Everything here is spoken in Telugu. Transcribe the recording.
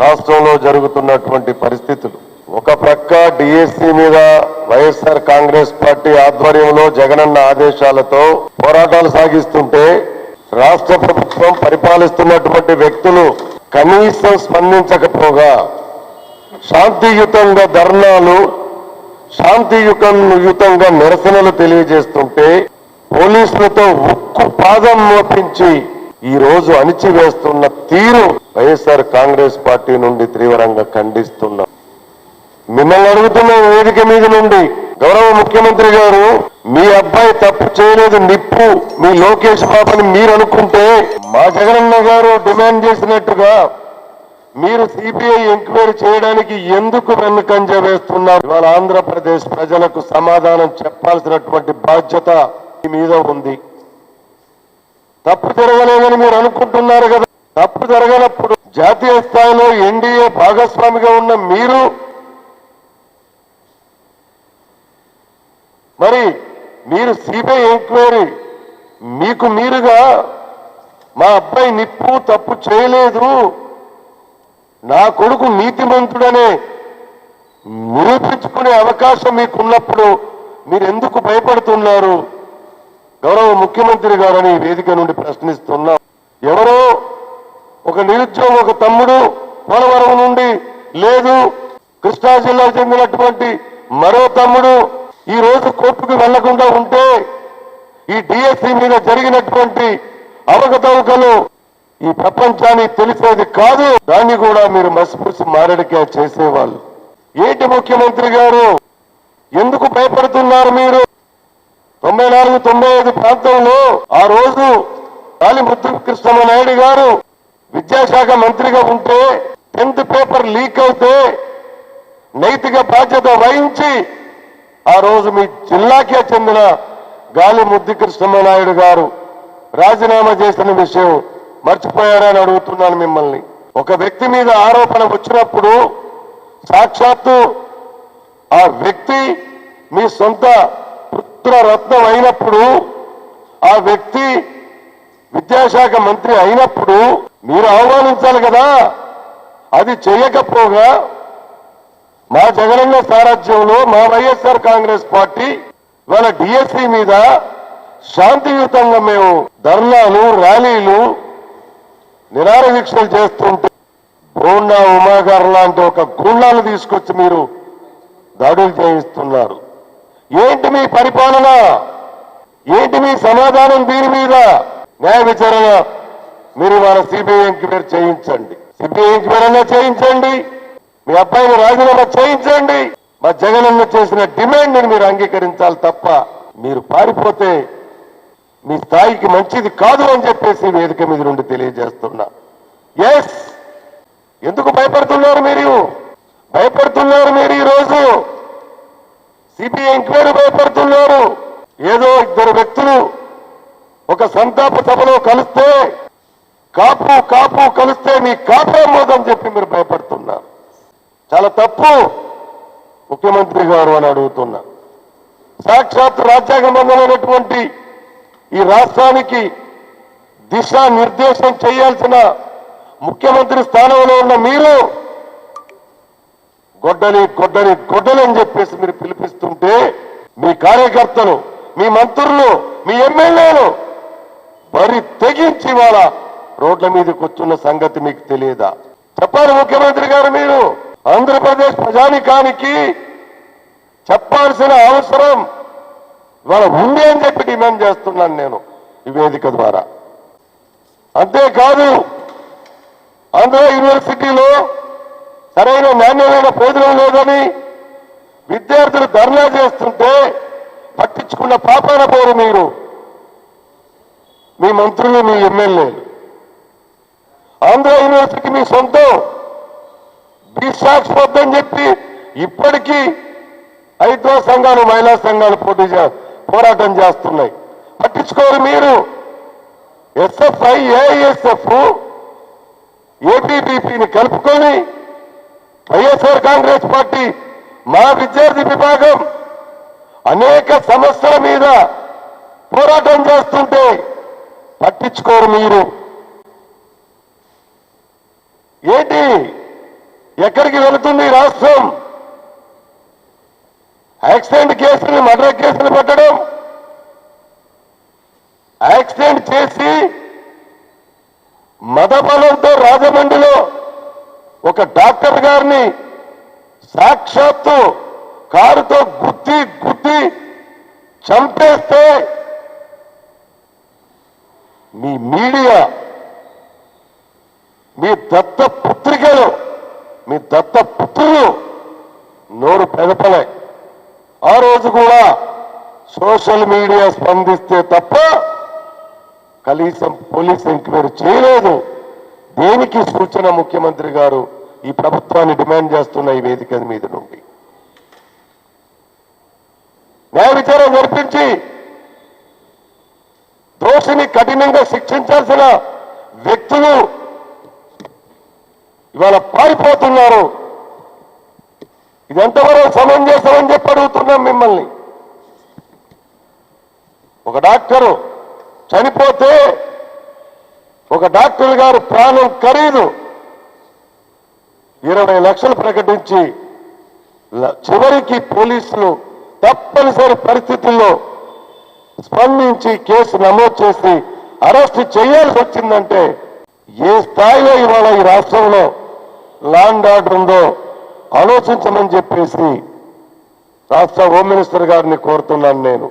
రాష్ట్రంలో జరుగుతున్నటువంటి పరిస్థితులు. ఒక ప్రక్క డిఎస్సి మీద వైఎస్ఆర్ కాంగ్రెస్ పార్టీ ఆధ్వర్యంలో జగనన్న ఆదేశాలతో పోరాటాలు సాగిస్తుంటే రాష్ట్ర ప్రభుత్వం పరిపాలిస్తున్నటువంటి వ్యక్తులు కనీసం స్పందించకపోగా శాంతియుతంగా ధర్నాలు, శాంతియుతంగా నిరసనలు తెలియజేస్తుంటే పోలీసులతో ఉక్కు పాదం మోపించి ఈ రోజు అణిచివేస్తున్న తీరు వైఎస్ఆర్ కాంగ్రెస్ పార్టీ నుండి తీవ్రంగా ఖండిస్తున్నాం. మిమ్మల్ని అడుగుతున్న వేదిక మీద నుండి గౌరవ ముఖ్యమంత్రి గారు, మీ అబ్బాయి తప్పు చేయలేదు, నిప్పు మీ లోకేష్ బాబుని మీరు అనుకుంటే మా జగనన్న గారు డిమాండ్ చేసినట్టుగా మీరు సిబిఐ ఎంక్వైరీ చేయడానికి ఎందుకు వెన్నుకంజ వేస్తున్నారు? ఇవాళ ఆంధ్రప్రదేశ్ ప్రజలకు సమాధానం చెప్పాల్సినటువంటి బాధ్యత మీ మీద ఉంది. తప్పు జరగలేదని మీరు అనుకుంటున్నారు కదా. తప్పు జరగనప్పుడు జాతీయ స్థాయిలో ఎన్డీఏ భాగస్వామిగా ఉన్న మీరు మీరు సిబిఐ ఎంక్వైరీ మీకు మీరుగా మా అబ్బాయి నిప్పు తప్పు చేయలేదు, నా కొడుకు నీతిమంతుడనే నిరూపించుకునే అవకాశం మీకున్నప్పుడు మీరు ఎందుకు భయపడుతున్నారు? గౌరవ ముఖ్యమంత్రి గారని వేదిక నుండి ప్రశ్నిస్తున్నాం. ఎవరో ఒక నిరుద్యోగ ఒక తమ్ముడు పోలవరం నుండి, లేదు కృష్ణా జిల్లాకు చెందినటువంటి మరో తమ్ముడు ఈ రోజు కోర్టుకు వెళ్లకుండా ఉంటే ఈ డిఎస్సి మీద జరిగినటువంటి అవకతవకలు ఈ ప్రపంచానికి తెలిసేది కాదు. దాన్ని కూడా మీరు మసిపూసి మారడికే చేసేవాళ్ళు. ఏంటి ముఖ్యమంత్రి గారు, ఎందుకు భయపడుతున్నారు మీరు? 94-95 ప్రాంతంలో ఆ రోజు గాలి ముద్దుకృష్ణమనాయుడు గారు విద్యాశాఖ మంత్రిగా ఉంటే 10th పేపర్ లీక్ అవుతే నైతిక బాధ్యత వహించి ఆ రోజు మీ జిల్లాకే చెందిన గాలి ముద్దుకృష్ణమనాయుడు గారు రాజీనామా చేసిన విషయం మర్చిపోయారని అడుగుతున్నాను మిమ్మల్ని. ఒక వ్యక్తి మీద ఆరోపణ వచ్చినప్పుడు సాక్షాత్తు ఆ వ్యక్తి మీ సొంత పుత్రరత్నం అయినప్పుడు, ఆ వ్యక్తి విద్యాశాఖ మంత్రి అయినప్పుడు మీరు ఆహ్వానించాలి కదా. అది చేయకపోగా మా జగనన్న సారథ్యంలో మా వైఎస్ఆర్ కాంగ్రెస్ పార్టీ వాళ్ళ డిఎస్సి మీద శాంతియుతంగా మేము ధర్నాలు, ర్యాలీలు, నిరాహార దీక్షలు చేస్తుంటే బోండా ఉమాగారు లాంటి ఒక గుండాలు తీసుకొచ్చి మీరు దాడులు చేయిస్తున్నారు. ఏంటి మీ పరిపాలన? ఏంటి మీ సమాధానం? దీని మీద న్యాయ విచారణ మీరు వాళ్ళ సిబిఐ ఎంక్వైరీ చేయించండి. సిబిఐ ఎంక్వైరీ చేయించండి, మీ అబ్బాయిని రాజీనామా చేయించండి. మా జగనన్న చేసిన డిమాండ్ ని మీరు అంగీకరించాలి తప్ప మీరు పారిపోతే మీ స్థాయికి మంచిది కాదు అని చెప్పేసి వేదిక మీద నుండి తెలియజేస్తున్నా. ఎస్, ఎందుకు భయపడుతున్నారు మీరు? భయపడుతున్నారు మీరు ఈరోజు సిబిఐ ఎంక్వైరీ భయపడుతున్నారు. ఏదో ఇద్దరు వ్యక్తులు ఒక సంతాప సభలో కలిస్తే కాపు కాపు కలిస్తే మీ కాపే మోదని చెప్పి మీరు భయపడుతున్నారు. చాలా తప్పు ముఖ్యమంత్రి గారు అని అడుగుతున్నా. సాక్షాత్ రాజ్యాంగబద్ధమైనటువంటి ఈ రాష్ట్రానికి దిశా నిర్దేశం చేయాల్సిన ముఖ్యమంత్రి స్థానంలో ఉన్న మీరు గొడ్డలి గొడ్డలి గొడ్డలి అని చెప్పేసి మీరు పిలిపిస్తుంటే మీ కార్యకర్తలు, మీ మంత్రులు, మీ ఎమ్మెల్యేలు వరి తెగించి వాళ్ళ రోడ్ల మీదకి వచ్చున్న సంగతి మీకు తెలియదా? చెప్పాలి ముఖ్యమంత్రి గారు. మీరు ఆంధ్రప్రదేశ్ ప్రజానికానికి చెప్పాల్సిన అవసరం ఇవాళ ఉంది అని చెప్పి డిమాండ్ చేస్తున్నాను నేను ఈ వేదిక ద్వారా. అంతేకాదు, ఆంధ్ర యూనివర్సిటీలో సరైన నాణ్యమైన భోజనం లేదని విద్యార్థులు ధర్నా చేస్తుంటే పట్టించుకున్న పాపాన పోరు మీరు, మీ మంత్రులు, మీ ఎమ్మెల్యేలు. ఆంధ్ర యూనివర్సిటీ మీ సొంతం సాక్షిపోద్దని చెప్పి ఇప్పటికీ 5 సంఘాలు, మహిళా సంఘాలు పోరాటం చేస్తున్నాయి. పట్టించుకోరు మీరు. ఎస్ఎఫ్ఐ, ఏఐఎస్ఎఫ్, ఏబీవీపీని కలుపుకొని వైఎస్ఆర్ కాంగ్రెస్ పార్టీ మా విద్యార్థి విభాగం అనేక సమస్యల మీద పోరాటం చేస్తుంటే పట్టించుకోరు మీరు. ఏంటి ఎక్కడికి వెళుతుంది ఈ రాష్ట్రం? యాక్సిడెంట్ కేసులు, మర్డర్ కేసులు పెట్టడం, యాక్సిడెంట్ చేసి మదబలంతో రాజమండ్రిలో ఒక డాక్టర్ గారిని సాక్షాత్తు కారుతో గుద్ది చంపేస్తే మీ మీడియా, మీ దత్త పుత్రికలు, మీ దత్త పుత్రులు నోరు పెదపలే. ఆ రోజు కూడా సోషల్ మీడియా స్పందిస్తే తప్ప కనీసం పోలీస్ ఎంక్వైరీ చేయలేదు. దేనికి సూచన ముఖ్యమంత్రి గారు ఈ ప్రభుత్వాన్ని డిమాండ్ చేస్తున్న ఈ వేదిక మీద నుండి న్యాయ విచారణ జరిపించి దోషిని కఠినంగా శిక్షించాల్సిన వ్యక్తులు ఇవాళ పారిపోతున్నారు. ఇదెంతవరకు సమంజసమని చెప్పి అడుగుతున్నాం మిమ్మల్ని. ఒక డాక్టరు చనిపోతే ఒక డాక్టర్ గారు ప్రాణం ఖరీదు 20 లక్షలు ప్రకటించి చివరికి పోలీసులు తప్పనిసరి పరిస్థితుల్లో స్పందించి కేసు నమోదు చేసి అరెస్ట్ చేయాల్సి వచ్చిందంటే ఏ స్థాయిలో ఇవాళ ఈ రాష్ట్రంలో లా అండ్ ఆర్డర్ ఉందో ఆలోచించమని చెప్పేసి రాష్ట్ర హోమ్ మినిస్టర్ గారిని కోరుతున్నాను నేను.